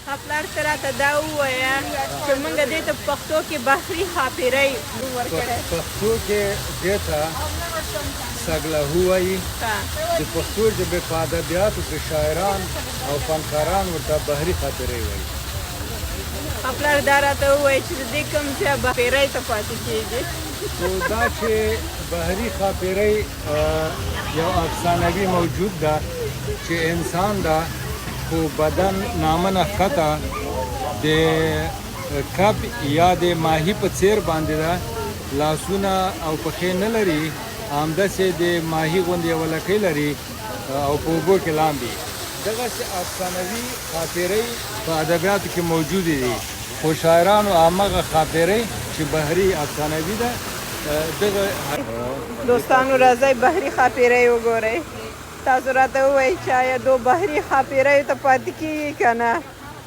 خپلار ته راته دا ووایه چې موږ دې ته په پښتو کې بحري ښاپېرۍ ورکړی. پښتو کې دې ته سګلهو وایي. د پښتو ژبې په ادبیاتو کې شاعران او فنکاران ورته بحري ښاپېرۍ وایي. خپلار دا راته ووایي چې د دې کوم ځای ښاپېرۍ ته پاتې کېږي. نو دا چې بحري ښاپېرۍ یو افسانوي موجود ده چې انسان ده خو بدن نامنه ښکته د کب یا د ماهي په څیر باندې ده، لاسونه او پښې نه لري، همداسې د ماهي غوندې یوه لکۍ لري او په اوبو کې لامبي. دغسې افسانوي ښاپېرۍ په ادبیاتو کې موجودې دي، خو شاعرانو همغه ښاپېرۍ چې بحري افسانوي ده دغه دوستانو راځئ بحري ښاپېرۍ وګورئ. تاسو راته ووایئ چې آیا دو بحري ښاپېریو ته پاتې کېږي که نه.